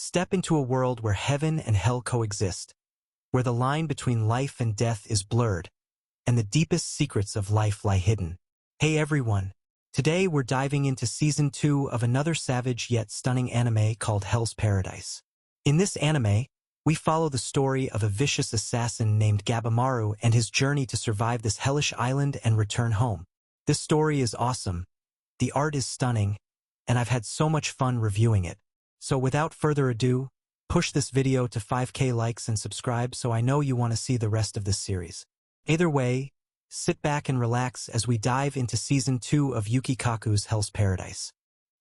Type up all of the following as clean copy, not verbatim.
Step into a world where heaven and hell coexist, where the line between life and death is blurred, and the deepest secrets of life lie hidden. Hey everyone! Today we're diving into Season 2 of another savage yet stunning anime called Hell's Paradise. In this anime, we follow the story of a vicious assassin named Gabimaru and his journey to survive this hellish island and return home. This story is awesome, the art is stunning, and I've had so much fun reviewing it. So without further ado, push this video to 5K likes and subscribe so I know you want to see the rest of this series. Either way, sit back and relax as we dive into Season 2 of Yukikaku's Hell's Paradise.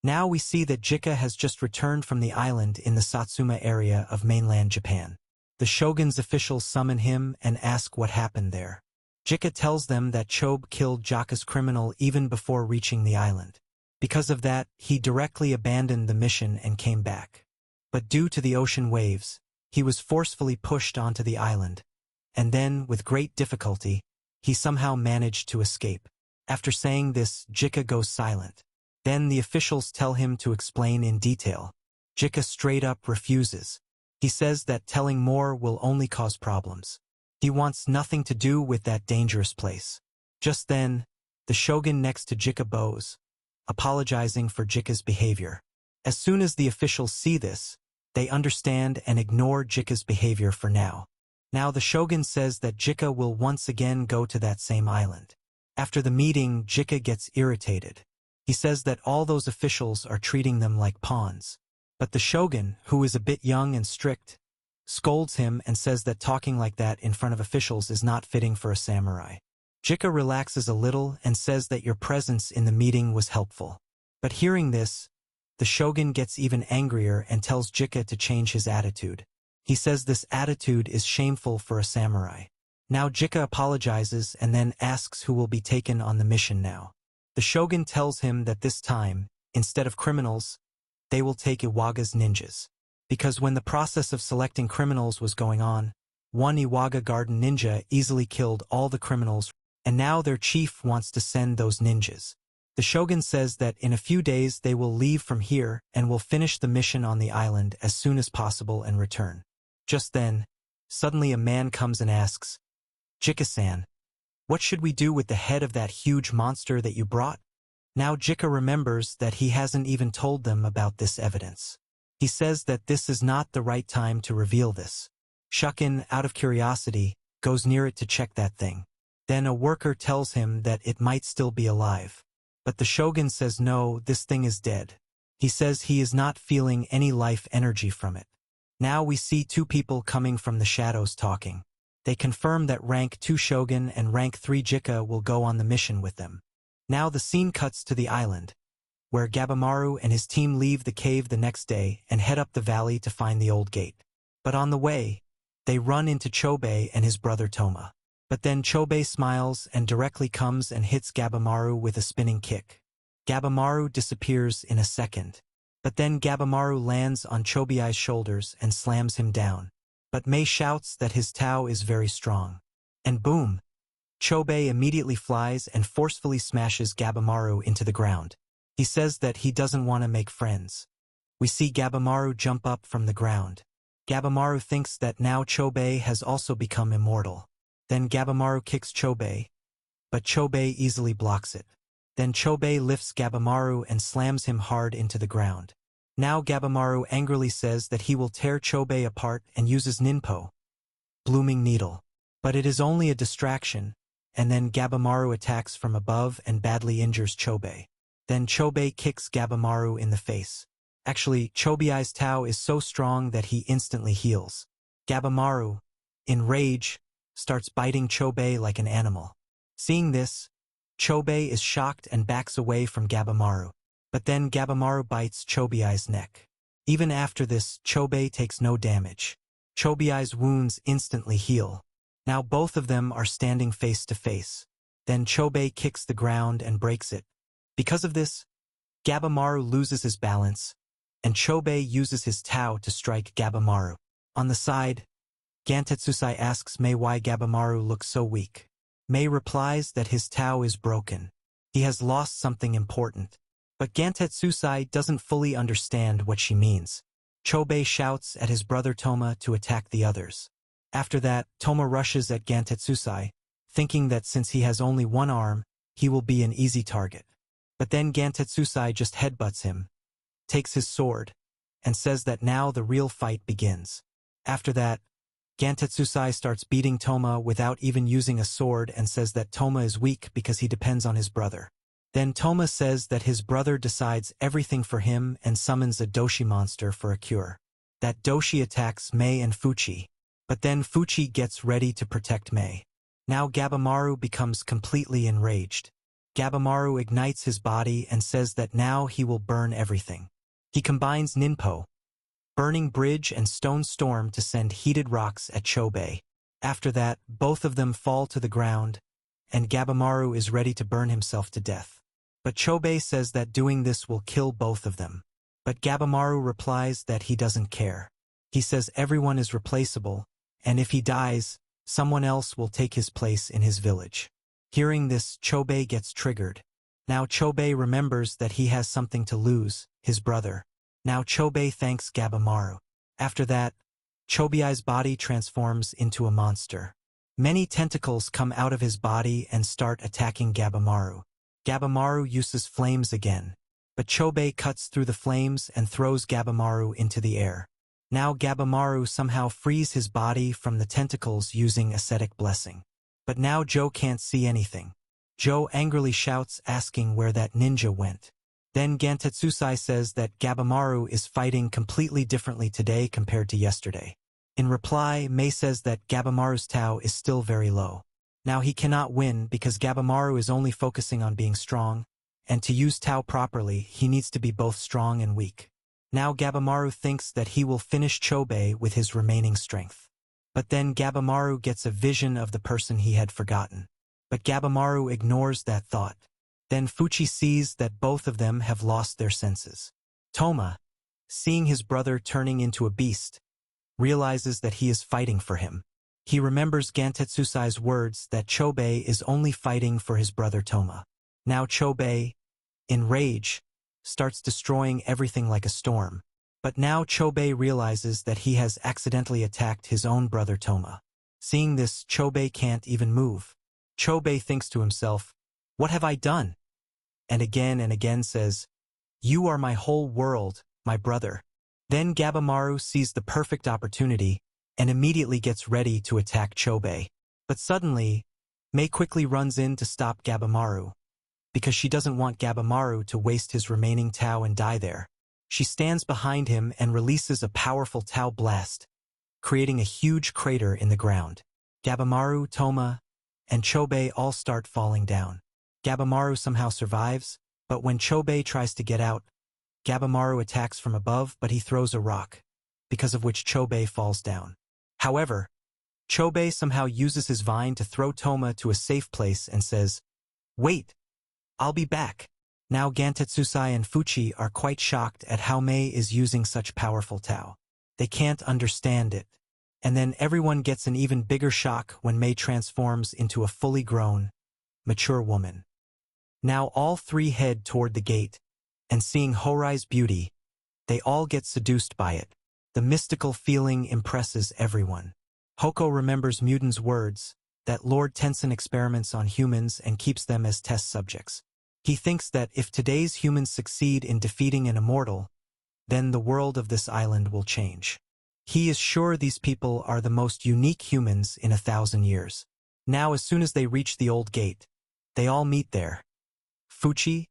Now we see that Jika has just returned from the island in the Satsuma area of mainland Japan. The shogun's officials summon him and ask what happened there. Jika tells them that Chobe killed Jaka's criminal even before reaching the island. Because of that, he directly abandoned the mission and came back. But due to the ocean waves, he was forcefully pushed onto the island. And then, with great difficulty, he somehow managed to escape. After saying this, Jika goes silent. Then the officials tell him to explain in detail. Jika straight up refuses. He says that telling more will only cause problems. He wants nothing to do with that dangerous place. Just then, the shogun next to Jika bows, apologizing for Jika's behavior. As soon as the officials see this, they understand and ignore Jika's behavior for now. Now the shogun says that Jika will once again go to that same island. After the meeting, Jika gets irritated. He says that all those officials are treating them like pawns. But the shogun, who is a bit young and strict, scolds him and says that talking like that in front of officials is not fitting for a samurai. Jika relaxes a little and says that your presence in the meeting was helpful. But hearing this, the shogun gets even angrier and tells Jika to change his attitude. He says this attitude is shameful for a samurai. Now Jika apologizes and then asks who will be taken on the mission now. The shogun tells him that this time, instead of criminals, they will take Iwaga's ninjas. Because when the process of selecting criminals was going on, one Iwaga Garden ninja easily killed all the criminals, and now their chief wants to send those ninjas. The shogun says that in a few days they will leave from here and will finish the mission on the island as soon as possible and return. Just then, suddenly a man comes and asks, "Jika-san, what should we do with the head of that huge monster that you brought?" Now Jika remembers that he hasn't even told them about this evidence. He says that this is not the right time to reveal this. Shukin, out of curiosity, goes near it to check that thing. Then a worker tells him that it might still be alive. But the shogun says no, this thing is dead. He says he is not feeling any life energy from it. Now we see two people coming from the shadows talking. They confirm that rank 2 shogun and rank 3 Jika will go on the mission with them. Now the scene cuts to the island, where Gabimaru and his team leave the cave the next day and head up the valley to find the old gate. But on the way, they run into Chobe and his brother Toma. But then Chobe smiles and directly comes and hits Gabimaru with a spinning kick. Gabimaru disappears in a second. But then Gabimaru lands on Chobe's shoulders and slams him down. But Mei shouts that his Tao is very strong. And boom! Chobe immediately flies and forcefully smashes Gabimaru into the ground. He says that he doesn't want to make friends. We see Gabimaru jump up from the ground. Gabimaru thinks that now Chobe has also become immortal. Then Gabimaru kicks Chobe, but Chobe easily blocks it. Then Chobe lifts Gabimaru and slams him hard into the ground. Now Gabimaru angrily says that he will tear Chobe apart and uses Ninpo, Blooming Needle. But it is only a distraction, and then Gabimaru attacks from above and badly injures Chobe. Then Chobe kicks Gabimaru in the face. Actually, Chobe's Tao is so strong that he instantly heals. Gabimaru, in rage, starts biting Chobe like an animal. Seeing this, Chobe is shocked and backs away from Gabimaru. But then Gabimaru bites Chobe's neck. Even after this, Chobe takes no damage. Chobe's wounds instantly heal. Now both of them are standing face to face. Then Chobe kicks the ground and breaks it. Because of this, Gabimaru loses his balance, and Chobe uses his Tao to strike Gabimaru. On the side, Gantetsusai asks Mei why Gabimaru looks so weak. Mei replies that his Tao is broken. He has lost something important. But Gantetsusai doesn't fully understand what she means. Chobei shouts at his brother Toma to attack the others. After that, Toma rushes at Gantetsusai, thinking that since he has only one arm, he will be an easy target. But then Gantetsusai just headbutts him, takes his sword, and says that now the real fight begins. After that, Gantetsusai starts beating Toma without even using a sword and says that Toma is weak because he depends on his brother. Then Toma says that his brother decides everything for him and summons a Doshi monster for a cure. That Doshi attacks Mei and Fuchi, but then Fuchi gets ready to protect Mei. Now Gabamaru becomes completely enraged. Gabamaru ignites his body and says that now he will burn everything. He combines Ninpo, Burning Bridge and Stone Storm to send heated rocks at Chobei. After that, both of them fall to the ground, and Gabamaru is ready to burn himself to death. But Chobei says that doing this will kill both of them. But Gabamaru replies that he doesn't care. He says everyone is replaceable, and if he dies, someone else will take his place in his village. Hearing this, Chobei gets triggered. Now Chobei remembers that he has something to lose, his brother. Now Chobei thanks Gabamaru. After that, Chobei's body transforms into a monster. Many tentacles come out of his body and start attacking Gabamaru. Gabamaru uses flames again, but Chobei cuts through the flames and throws Gabamaru into the air. Now Gabamaru somehow frees his body from the tentacles using ascetic blessing. But now Joe can't see anything. Joe angrily shouts, asking where that ninja went. Then Gantetsusai says that Gabamaru is fighting completely differently today compared to yesterday. In reply, Mei says that Gabamaru's Tao is still very low. Now he cannot win because Gabamaru is only focusing on being strong, and to use Tao properly, he needs to be both strong and weak. Now Gabamaru thinks that he will finish Chobei with his remaining strength. But then Gabamaru gets a vision of the person he had forgotten. But Gabamaru ignores that thought. Then Fuchi sees that both of them have lost their senses. Toma, seeing his brother turning into a beast, realizes that he is fighting for him. He remembers Gantetsusai's words that Chobei is only fighting for his brother Toma. Now Chobei, in rage, starts destroying everything like a storm. But now Chobei realizes that he has accidentally attacked his own brother Toma. Seeing this, Chobei can't even move. Chobei thinks to himself, "What have I done?" And again says, "You are my whole world, my brother." Then Gabamaru sees the perfect opportunity and immediately gets ready to attack Chobei. But suddenly, Mei quickly runs in to stop Gabamaru, because she doesn't want Gabamaru to waste his remaining Tao and die there. She stands behind him and releases a powerful Tao blast, creating a huge crater in the ground. Gabamaru, Toma, and Chobei all start falling down. Gabamaru somehow survives, but when Chobei tries to get out, Gabamaru attacks from above, but he throws a rock, because of which Chobei falls down. However, Chobei somehow uses his vine to throw Toma to a safe place and says, "Wait, I'll be back." Now Gantetsusai and Fuchi are quite shocked at how Mei is using such powerful Tao. They can't understand it. And then everyone gets an even bigger shock when Mei transforms into a fully grown, mature woman. Now all three head toward the gate, and seeing Horai's beauty, they all get seduced by it. The mystical feeling impresses everyone. Hoko remembers Muden's words, that Lord Tensen experiments on humans and keeps them as test subjects. He thinks that if today's humans succeed in defeating an immortal, then the world of this island will change. He is sure these people are the most unique humans in 1,000 years. Now as soon as they reach the old gate, they all meet there. Fuchi,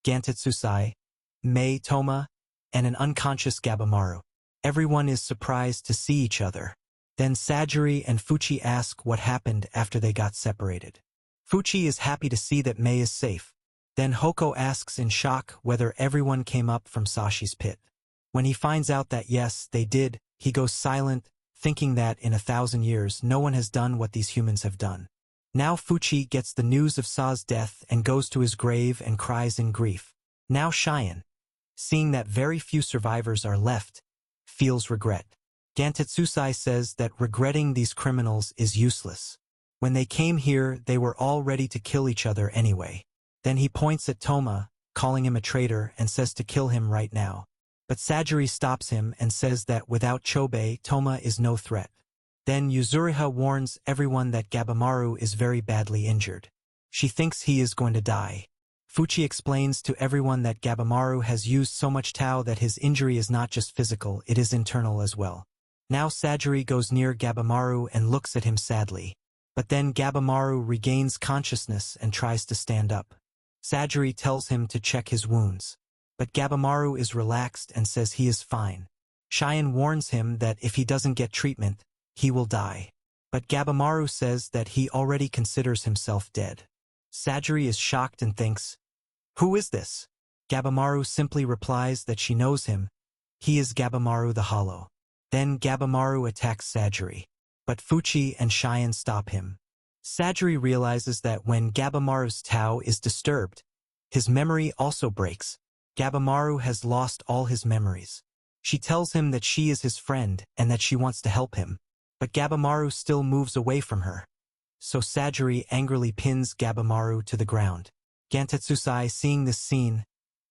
Gantetsusai, Mei, Toma, and an unconscious Gabamaru. Everyone is surprised to see each other. Then Sajiri and Fuchi ask what happened after they got separated. Fuchi is happy to see that Mei is safe. Then Hoko asks in shock whether everyone came up from Sashi's pit. When he finds out that yes, they did, he goes silent, thinking that in 1,000 years no one has done what these humans have done. Now Fuchi gets the news of Sa's death and goes to his grave and cries in grief. Now Cheyenne, seeing that very few survivors are left, feels regret. Gantetsusai says that regretting these criminals is useless. When they came here, they were all ready to kill each other anyway. Then he points at Toma, calling him a traitor, and says to kill him right now. But Sajiri stops him and says that without Chobei, Toma is no threat. Then Yuzuriha warns everyone that Gabimaru is very badly injured. She thinks he is going to die. Fuchi explains to everyone that Gabimaru has used so much Tao that his injury is not just physical, it is internal as well. Now Sajiri goes near Gabimaru and looks at him sadly. But then Gabimaru regains consciousness and tries to stand up. Sajiri tells him to check his wounds. But Gabimaru is relaxed and says he is fine. Cheyenne warns him that if he doesn't get treatment, he will die. But Gabimaru says that he already considers himself dead. Sajiri is shocked and thinks, "Who is this?" Gabimaru simply replies that she knows him. He is Gabimaru the Hollow. Then Gabimaru attacks Sajiri. But Fuchi and Cheyenne stop him. Sajiri realizes that when Gabimaru's Tao is disturbed, his memory also breaks. Gabimaru has lost all his memories. She tells him that she is his friend and that she wants to help him. But Gabimaru still moves away from her. So Sajiri angrily pins Gabimaru to the ground. Gantetsusai, seeing this scene,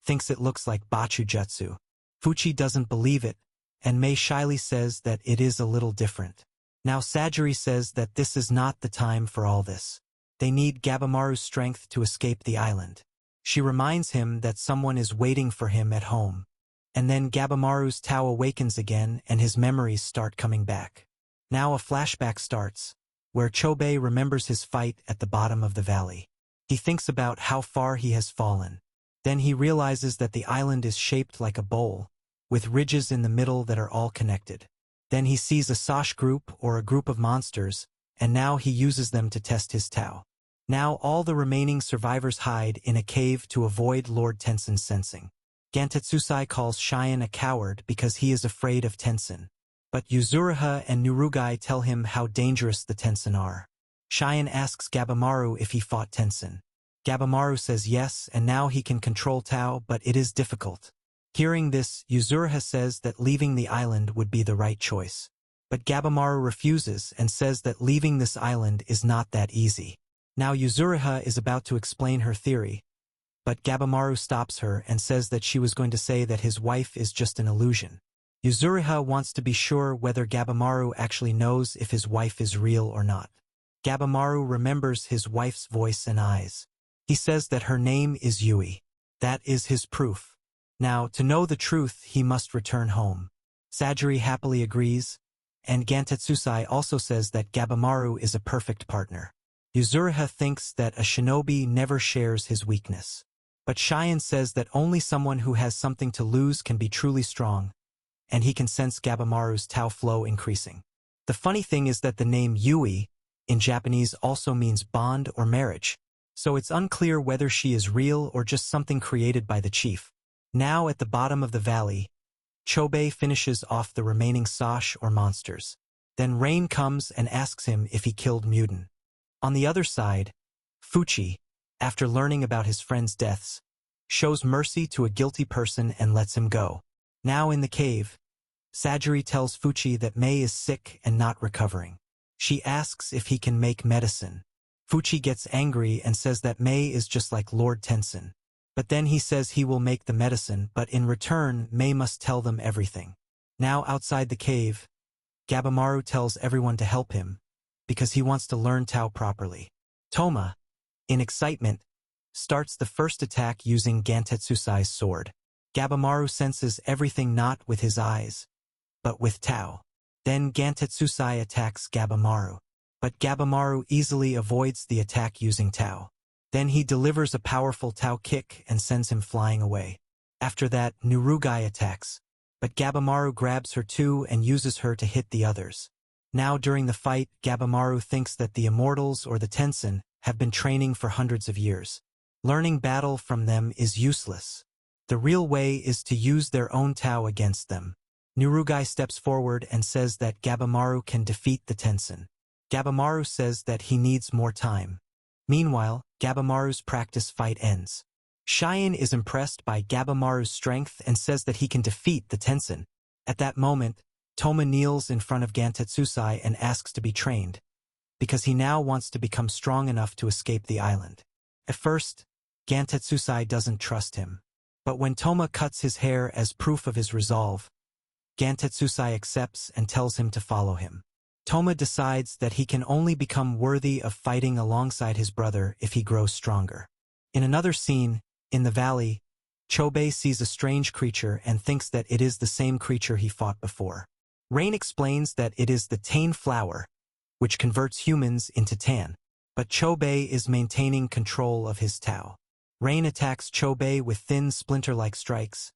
thinks it looks like Bachujutsu. Fuchi doesn't believe it, and Mei shyly says that it is a little different. Now Sajiri says that this is not the time for all this. They need Gabimaru's strength to escape the island. She reminds him that someone is waiting for him at home. And then Gabimaru's Tao awakens again and his memories start coming back. Now a flashback starts, where Chobei remembers his fight at the bottom of the valley. He thinks about how far he has fallen. Then he realizes that the island is shaped like a bowl, with ridges in the middle that are all connected. Then he sees a Sosh group or a group of monsters, and now he uses them to test his Tao. Now all the remaining survivors hide in a cave to avoid Lord Tensen's sensing. Gantetsusai calls Cheyenne a coward because he is afraid of Tensen. But Yuzuriha and Nurugai tell him how dangerous the Tensen are. Cheyenne asks Gabimaru if he fought Tensen. Gabimaru says yes, and now he can control Tao, but it is difficult. Hearing this, Yuzuriha says that leaving the island would be the right choice. But Gabimaru refuses and says that leaving this island is not that easy. Now Yuzuriha is about to explain her theory, but Gabimaru stops her and says that she was going to say that his wife is just an illusion. Yuzuriha wants to be sure whether Gabimaru actually knows if his wife is real or not. Gabimaru remembers his wife's voice and eyes. He says that her name is Yui. That is his proof. Now, to know the truth, he must return home. Sajiri happily agrees, and Gantetsusai also says that Gabimaru is a perfect partner. Yuzuriha thinks that a shinobi never shares his weakness. But Cheyenne says that only someone who has something to lose can be truly strong, and he can sense Gabimaru's Tao flow increasing. The funny thing is that the name Yui, in Japanese, also means bond or marriage, so it's unclear whether she is real or just something created by the chief. Now at the bottom of the valley, Chobei finishes off the remaining Sosh or monsters. Then Rain comes and asks him if he killed Muden. On the other side, Fuchi, after learning about his friends' deaths, shows mercy to a guilty person and lets him go. Now in the cave, Sajiri tells Fuchi that Mei is sick and not recovering. She asks if he can make medicine. Fuchi gets angry and says that Mei is just like Lord Tensen. But then he says he will make the medicine, but in return, Mei must tell them everything. Now outside the cave, Gabimaru tells everyone to help him, because he wants to learn Tao properly. Toma, in excitement, starts the first attack using Gantetsusai's sword. Gabimaru senses everything not with his eyes, but with Tao. Then Gantetsusai attacks Gabimaru, but Gabimaru easily avoids the attack using Tao. Then he delivers a powerful Tao kick and sends him flying away. After that, Nurugai attacks, but Gabimaru grabs her too and uses her to hit the others. Now during the fight, Gabimaru thinks that the Immortals or the Tensen have been training for hundreds of years. Learning battle from them is useless. The real way is to use their own Tao against them. Nurugai steps forward and says that Gabimaru can defeat the Tensen. Gabimaru says that he needs more time. Meanwhile, Gabimaru's practice fight ends. Cheyenne is impressed by Gabimaru's strength and says that he can defeat the Tensen. At that moment, Toma kneels in front of Gantetsusai and asks to be trained, because he now wants to become strong enough to escape the island. At first, Gantetsusai doesn't trust him. But when Toma cuts his hair as proof of his resolve, Gantetsusai accepts and tells him to follow him. Toma decides that he can only become worthy of fighting alongside his brother if he grows stronger. In another scene, in the valley, Chobei sees a strange creature and thinks that it is the same creature he fought before. Rain explains that it is the Tane flower, which converts humans into tan. But Chobei is maintaining control of his Tao. Rain attacks Chobei with thin splinter-like strikes,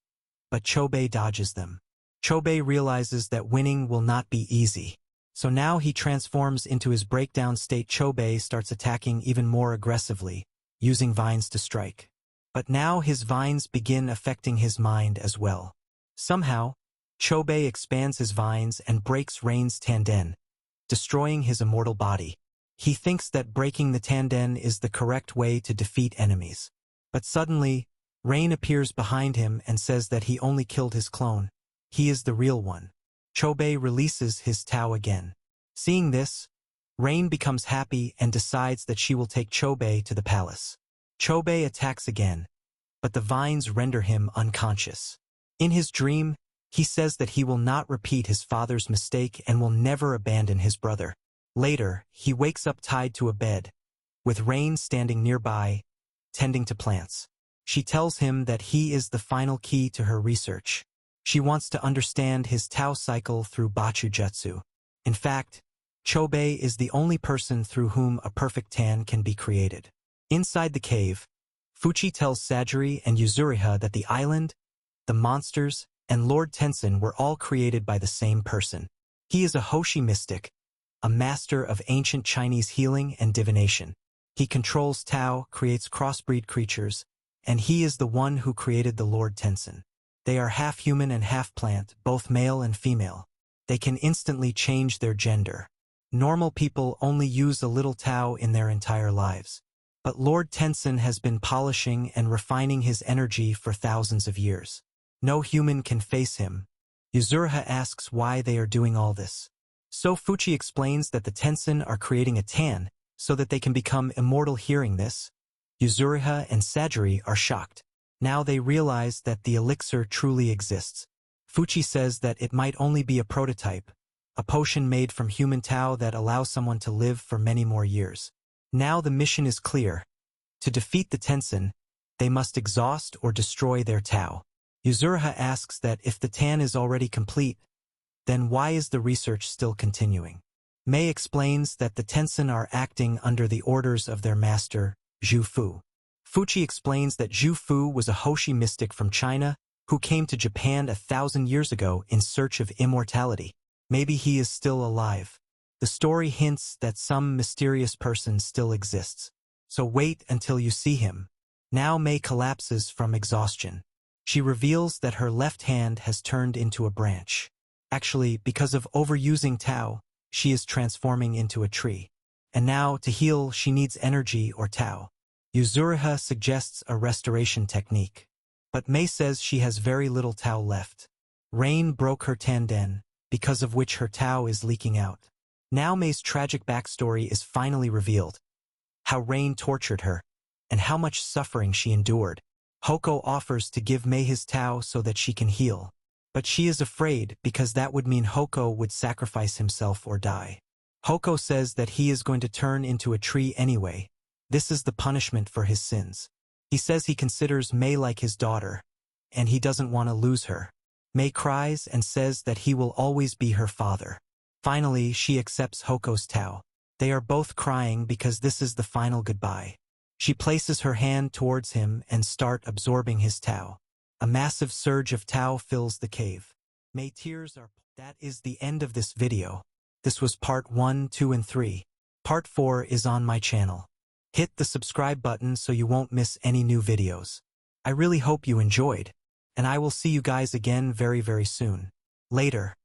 but Chobei dodges them. Chobei realizes that winning will not be easy. So now he transforms into his breakdown state. Chobei starts attacking even more aggressively, using vines to strike. But now his vines begin affecting his mind as well. Somehow, Chobei expands his vines and breaks Rain's Tanden, destroying his immortal body. He thinks that breaking the Tanden is the correct way to defeat enemies. But suddenly, Rain appears behind him and says that he only killed his clone. He is the real one. Chobei releases his Tao again. Seeing this, Rain becomes happy and decides that she will take Chobei to the palace. Chobei attacks again, but the vines render him unconscious. In his dream, he says that he will not repeat his father's mistake and will never abandon his brother. Later, he wakes up tied to a bed, with Rain standing nearby, tending to plants. She tells him that he is the final key to her research. She wants to understand his Tao cycle through Bachujutsu. In fact, Chobei is the only person through whom a perfect Tan can be created. Inside the cave, Fuchi tells Sajiri and Yuzuriha that the island, the monsters, and Lord Tenzin were all created by the same person. He is a Hoshi mystic, a master of ancient Chinese healing and divination. He controls Tao, creates crossbreed creatures, and he is the one who created the Lord Tenzin. They are half human and half plant, both male and female. They can instantly change their gender. Normal people only use a little Tao in their entire lives. But Lord Tenzin has been polishing and refining his energy for thousands of years. No human can face him. Yuzuriha asks why they are doing all this. So Fuchi explains that the Tenzin are creating a Tan so that they can become immortal. Hearing this, Yuzuriha and Sajiri are shocked. Now they realize that the elixir truly exists. Fuchi says that it might only be a prototype, a potion made from human Tao that allows someone to live for many more years. Now the mission is clear. To defeat the Tenzin, they must exhaust or destroy their Tao. Yuzuriha asks that if the Tan is already complete, then why is the research still continuing? Mei explains that the Tenzin are acting under the orders of their master, Zhu Fu. Fuchi explains that Zhu Fu was a Hoshi mystic from China who came to Japan 1,000 years ago in search of immortality. Maybe he is still alive. The story hints that some mysterious person still exists. So wait until you see him. Now Mei collapses from exhaustion. She reveals that her left hand has turned into a branch. Actually, because of overusing Tao, she is transforming into a tree. And now, to heal, she needs energy or Tao. Yuzuriha suggests a restoration technique. But Mei says she has very little Tao left. Rain broke her Tanden, because of which her Tao is leaking out. Now Mei's tragic backstory is finally revealed. How Rain tortured her, and how much suffering she endured. Hoko offers to give Mei his Tao so that she can heal. But she is afraid because that would mean Hoko would sacrifice himself or die. Hoko says that he is going to turn into a tree anyway. This is the punishment for his sins. He says he considers Mei like his daughter, and he doesn't want to lose her. Mei cries and says that he will always be her father. Finally, she accepts Hoko's Tao. They are both crying because this is the final goodbye. She places her hand towards him and starts absorbing his Tao. A massive surge of Tao fills the cave. Mei tears are... That is the end of this video. This was part 1, 2, and 3. Part 4 is on my channel. Hit the subscribe button so you won't miss any new videos. I really hope you enjoyed, and I will see you guys again very, very soon. Later.